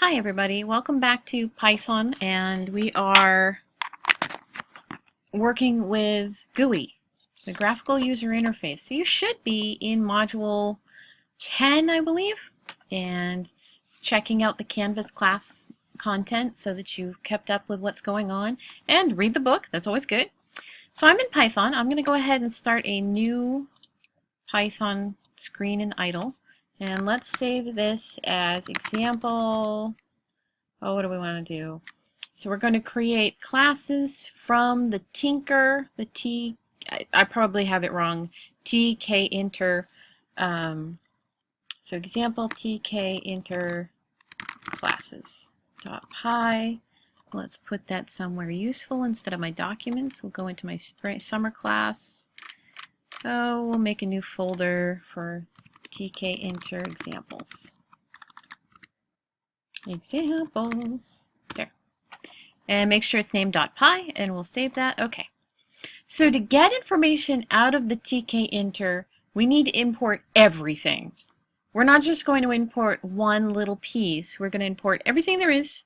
Hi everybody, welcome back to Python, and we are working with GUI, the Graphical User Interface. So you should be in module 10, I believe, and checking out the Canvas class content so that you've kept up with what's going on, and read the book, that's always good. So I'm in Python. I'm going to go ahead and start a new Python screen in idle, and let's save this as example. Oh, what do we want to do? So we're going to create classes from the Tinker, I probably have it wrong, TKinter. So example TKinterClassesPy. Let's put that somewhere useful instead of my documents. We'll go into my summer class. Oh, we'll make a new folder for TKinter examples. There. And make sure it's named .py, and we'll save that. Okay. So to get information out of the tkinter, we need to import everything. We're not just going to import one little piece. We're going to import everything there is,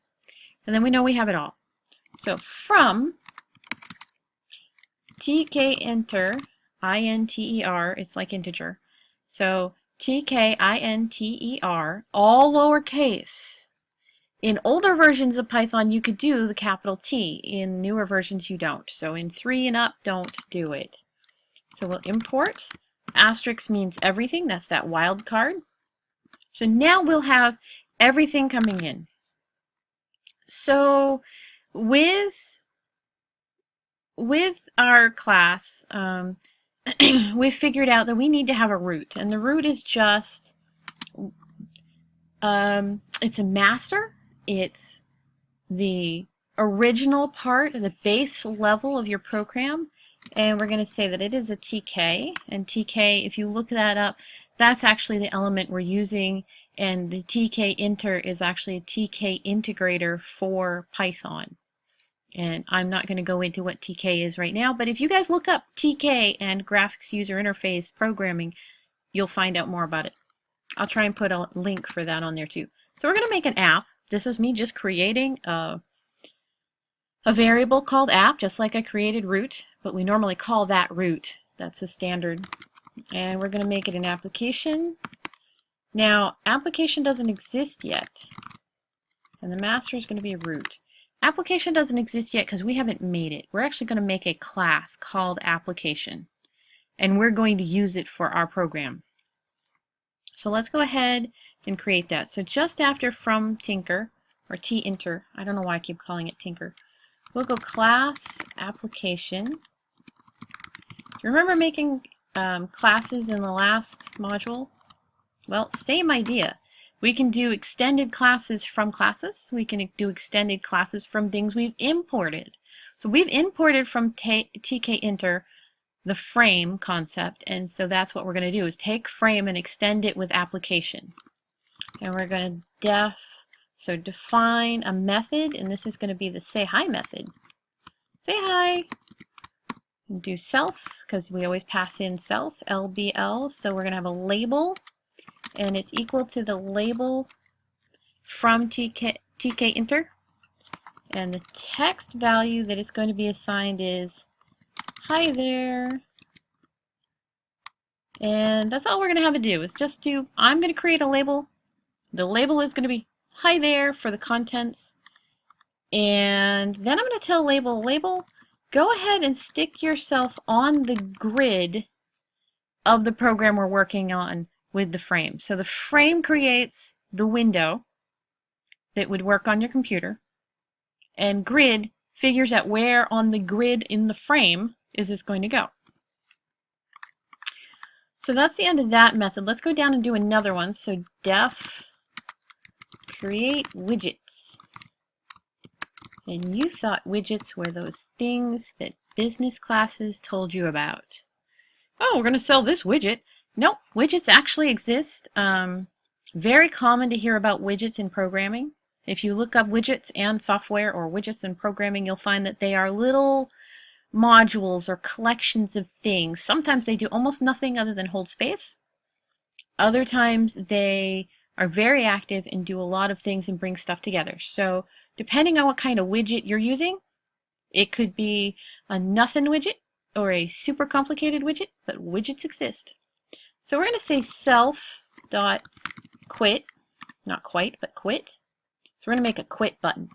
and then we know we have it all. So from tkinter, I-N-T-E-R, it's like integer. So tkinter, all lowercase. In older versions of Python, you could do the capital T. In newer versions, you don't. So in 3 and up, don't do it. So we'll import. Asterisk means everything. That's that wild card. So now we'll have everything coming in. So with our class, we figured out that we need to have a root. And the root is just, it's a master. It's the original part, the base level of your program, and we're going to say that it is a TK, and TK, if you look that up, that's actually the element we're using, and the tkinter is actually a TK integrator for Python. And I'm not going to go into what TK is right now, but if you guys look up TK and graphics user interface programming, you'll find out more about it. I'll try and put a link for that on there too. So we're going to make an app. This is me just creating a variable called app, just like I created root, but we normally call that root. That's a standard. And we're going to make it an application. Now, application doesn't exist yet, and the master is going to be root. Application doesn't exist yet because we haven't made it. We're actually going to make a class called application, and we're going to use it for our program. So let's go ahead and create that. So just after from Tinker, or tinter, I don't know why I keep calling it Tinker, we'll go class application. Do you remember making classes in the last module? Well, same idea. We can do extended classes from classes. We can do extended classes from things we've imported. So we've imported from tkinter the frame concept, and so that's what we're going to do, is take frame and extend it with application. And we're going to define a method, and this is going to be the say hi method. Say hi. And do self, because we always pass in self, LBL, so we're going to have a label, and it's equal to the label from tkinter, and the text value that it's going to be assigned is hi there. And that's all we're going to have to do, is just I'm going to create a label. The label is going to be hi there for the contents. And then I'm going to tell label, go ahead and stick yourself on the grid of the program we're working on with the frame. So the frame creates the window that would work on your computer, and grid figures out where on the grid in the frame is this going to go. So that's the end of that method. Let's go down and do another one. So def create widgets. And you thought widgets were those things that business classes told you about. Oh, we're going to sell this widget. Nope, widgets actually exist. Very common to hear about widgets in programming. If you look up widgets and software or widgets in programming, you'll find that they are little modules or collections of things. Sometimes they do almost nothing other than hold space. Other times they are very active and do a lot of things and bring stuff together. So depending on what kind of widget you're using, it could be a nothing widget or a super complicated widget, but widgets exist. So we're going to say self.quit, not quite, but quit. So we're going to make a quit button.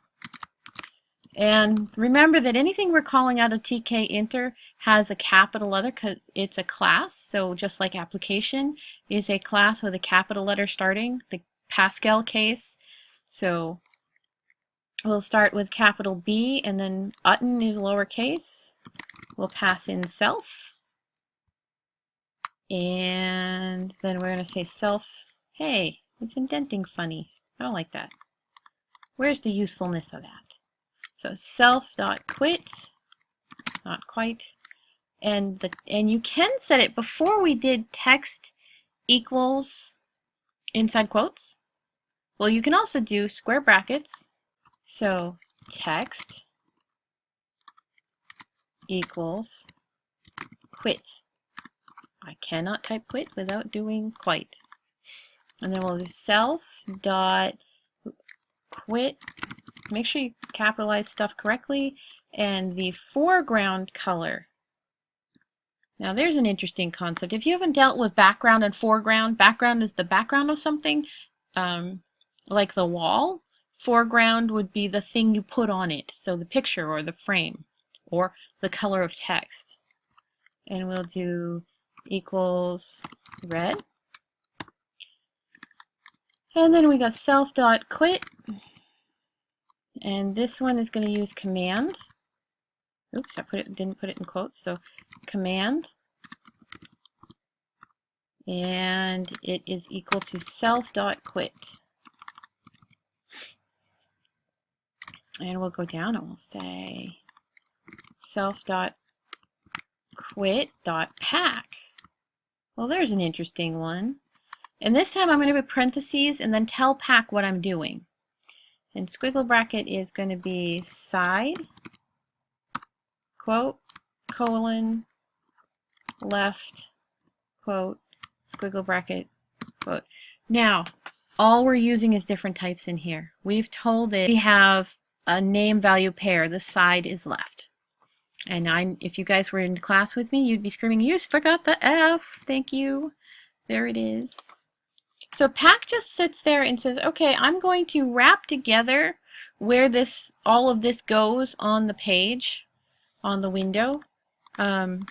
And remember that anything we're calling out of tkinter has a capital letter because it's a class. So just like application is a class with a capital letter starting, the Pascal case. So we'll start with capital B and then button is lowercase. We'll pass in self. And then we're going to say self. Hey, it's indenting funny. I don't like that. Where's the usefulness of that? So self.quit, not quite, and you can set it before we did text equals inside quotes. Well, you can also do square brackets. So text equals quit. I cannot type quit without doing quite. And then we'll do self.quit. Make sure you capitalize stuff correctly, and the foreground color. Now there's an interesting concept. If you haven't dealt with background and foreground, background is the background of something, like the wall. Foreground would be the thing you put on it, so the picture or the frame or the color of text. And we'll do equals red. And then we got self.quit. And this one is going to use command. Oops, didn't put it in quotes. So command, and it is equal to self.quit. And we'll go down and we'll say self.quit.pack. Well, there's an interesting one. And this time I'm going to put parentheses and then tell pack what I'm doing. And squiggle bracket is going to be side, quote, colon, left, quote, squiggle bracket, quote. Now, all we're using is different types in here. We've told it we have a name value pair. The side is left. And if you guys were in class with me, you'd be screaming, "You forgot the F." Thank you. There it is. So pack just sits there and says, okay, I'm going to wrap together where all of this goes on the page, on the window, and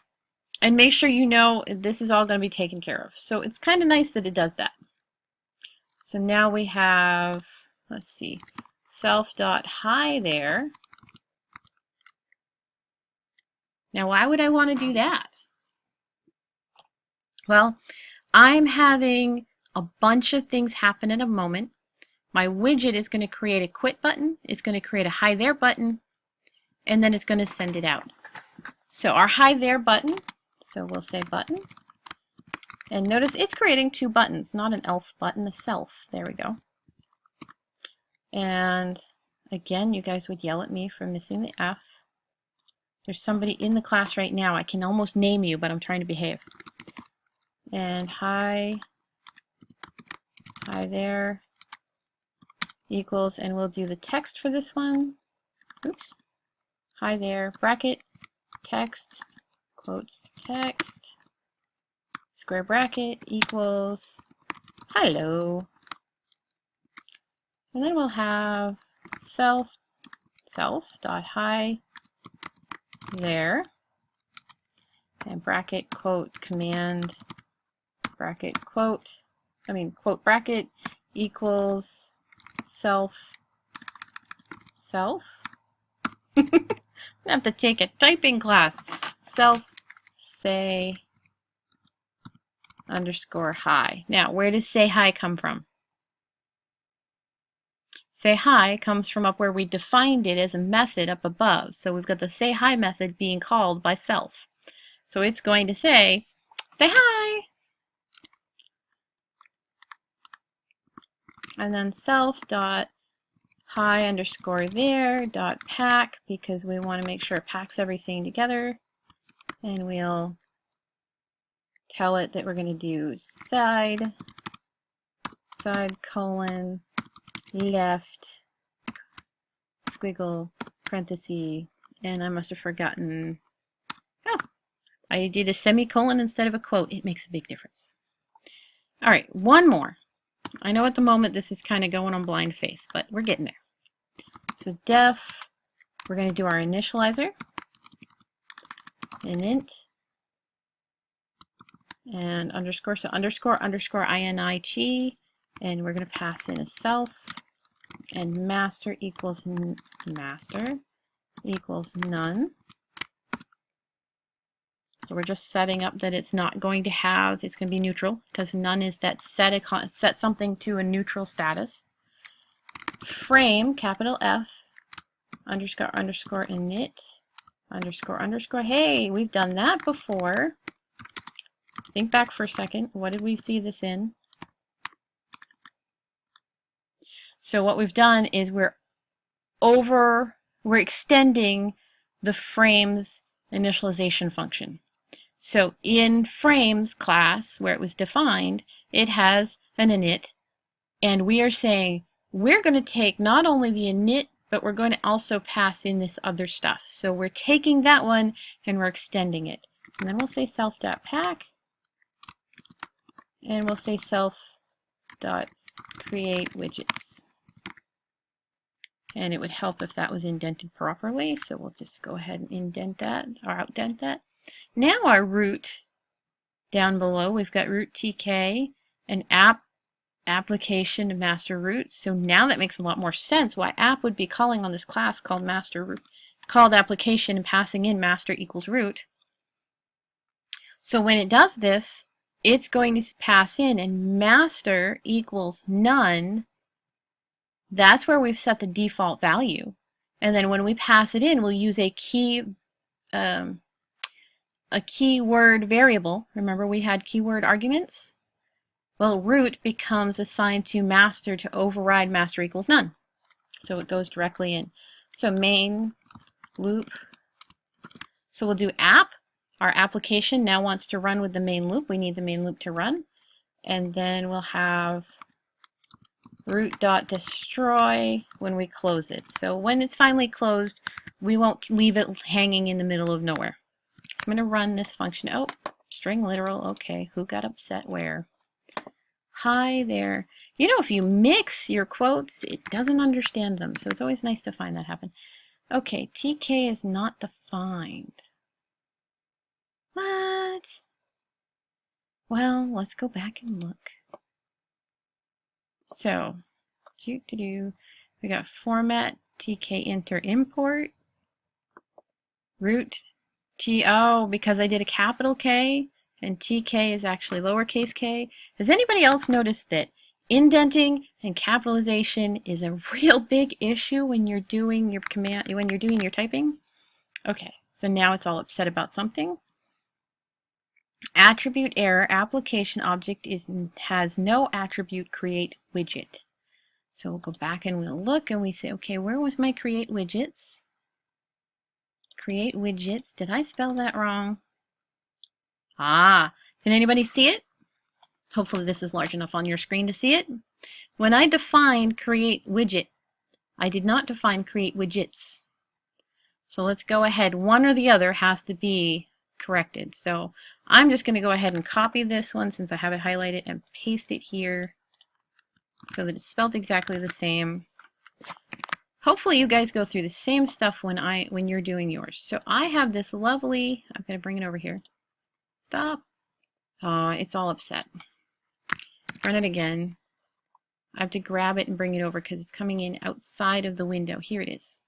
make sure you know this is all going to be taken care of. So it's kind of nice that it does that. So now we have, let's see, self.hi there. Now why would I want to do that? Well, I'm having a bunch of things happen in a moment. My widget is going to create a quit button, it's going to create a hi there button, and then it's going to send it out. So our hi there button, so we'll say button, and notice it's creating two buttons, not an elf button, a self. There we go. And again, you guys would yell at me for missing the F. There's somebody in the class right now. I can almost name you, but I'm trying to behave. And hi there equals, and we'll do the text for this one. Oops. Hi there, bracket, text, quotes, text, square bracket equals hello. And then we'll have self.hi there, and bracket, quote, command, bracket, quote bracket equals self. I'm gonna have to take a typing class. Self say underscore hi. Now, where does say hi come from? Say hi comes from up where we defined it as a method up above. So we've got the say hi method being called by self. So it's going to say hi. And then self.hi underscore there dot pack, because we want to make sure it packs everything together. And we'll tell it that we're going to do side, side colon left squiggle parenthesis, and I must have forgotten. Oh, I did a semicolon instead of a quote. It makes a big difference. All right, one more. I know at the moment this is kind of going on blind faith, but we're getting there. So def, we're going to do our initializer, init, and underscore, so underscore init, and we're going to pass in a self, and master equals master equals none. So we're just setting up that it's not going to have, it's going to be neutral, because none is that set something to a neutral status. Frame, capital F, underscore init, underscore. Hey, we've done that before. Think back for a second. What did we see this in? So what we've done is we're extending the frames initialization function. So in frames class, where it was defined, it has an init, and we are saying we're going to take not only the init, but we're going to also pass in this other stuff. So we're taking that one and we're extending it. And then we'll say self.pack, and we'll say self.createWidgets. And it would help if that was indented properly, so we'll just go ahead and indent that, or outdent that. Now our root down below, we've got root TK, and application and master root. So now that makes a lot more sense why app would be calling on this class called master root, called application, and passing in master equals root. So when it does this, it's going to pass in, and master equals none. That's where we've set the default value. And then when we pass it in, we'll use a keyword variable. Remember we had keyword arguments? Well, root becomes assigned to master to override master equals none. So it goes directly in. So main loop. So we'll do app. Our application now wants to run with the main loop. We need the main loop to run. And then we'll have root.destroy when we close it. So when it's finally closed, we won't leave it hanging in the middle of nowhere. So I'm going to run this function. Oh, string literal. Okay, who got upset where? Hi there. You know, if you mix your quotes, it doesn't understand them. So it's always nice to find that happen. Okay, TK is not defined. What? Well, let's go back and look. So, we got format TKInterImport, root oh, because I did a capital K and TK is actually lowercase k. Has anybody else noticed that indenting and capitalization is a real big issue when you're doing your typing? Okay, so now it's all upset about something. Attribute error, application object has no attribute create widget. So we'll go back and we'll look and we say, okay, where was my create widgets? Create widgets. Did I spell that wrong? Ah, can anybody see it? Hopefully this is large enough on your screen to see it. When I defined create widget, I did not define create widgets. So let's go ahead. One or the other has to be corrected. So I'm just going to go ahead and copy this one since I have it highlighted and paste it here so that it's spelled exactly the same. Hopefully you guys go through the same stuff when you're doing yours. So I have this lovely, I'm going to bring it over here. Stop. Oh, it's all upset. Run it again. I have to grab it and bring it over because it's coming in outside of the window. Here it is.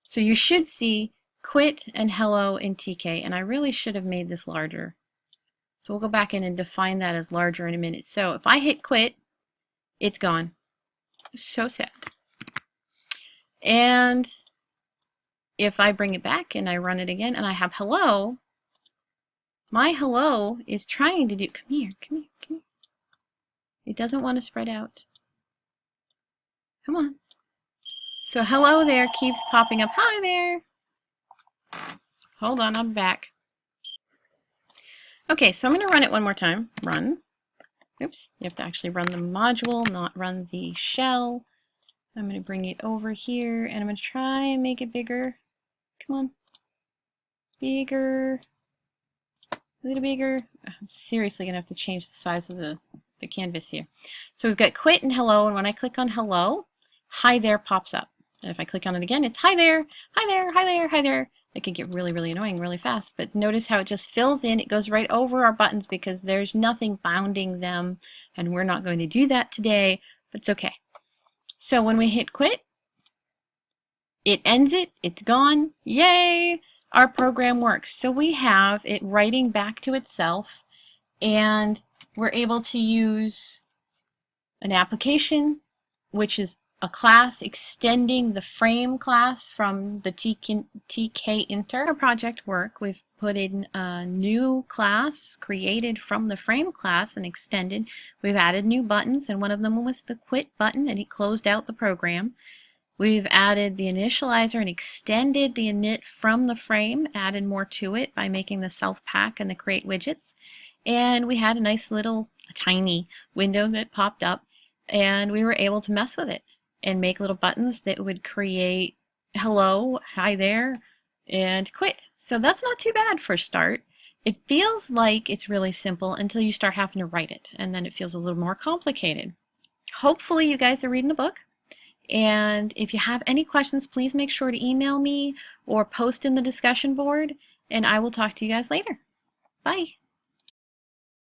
So you should see quit and hello in TK, and I really should have made this larger. So we'll go back in and define that as larger in a minute. So if I hit quit, it's gone. So sad. And if I bring it back and I run it again and I have hello, my hello is trying to do, come here. It doesn't want to spread out. Come on. So hello there keeps popping up. Hi there. Hold on, I'm back. Okay, so I'm going to run it one more time. Run. Oops, you have to actually run the module, not run the shell. I'm going to bring it over here, and I'm going to try and make it bigger. Come on. Bigger. A little bigger. I'm seriously going to have to change the size of the canvas here. So we've got quit and hello, and when I click on hello, hi there pops up. And if I click on it again, it's hi there, hi there, hi there, hi there. It can get really, really annoying really fast, but notice how it just fills in. It goes right over our buttons because there's nothing bounding them, and we're not going to do that today, but it's okay. So when we hit quit, it ends it, it's gone, yay! Our program works. So we have it writing back to itself, and we're able to use an application, which is a class extending the frame class from the TKinter. Our project work, we've put in a new class created from the frame class and extended. We've added new buttons, and one of them was the quit button, and it closed out the program. We've added the initializer and extended the init from the frame, added more to it by making the self pack and the create widgets. And we had a nice little tiny window that popped up, and we were able to mess with it and make little buttons that would create hello, hi there, and quit. So that's not too bad for a start. It feels like it's really simple until you start having to write it, and then it feels a little more complicated. Hopefully you guys are reading the book. And if you have any questions, please make sure to email me or post in the discussion board, and I will talk to you guys later. Bye.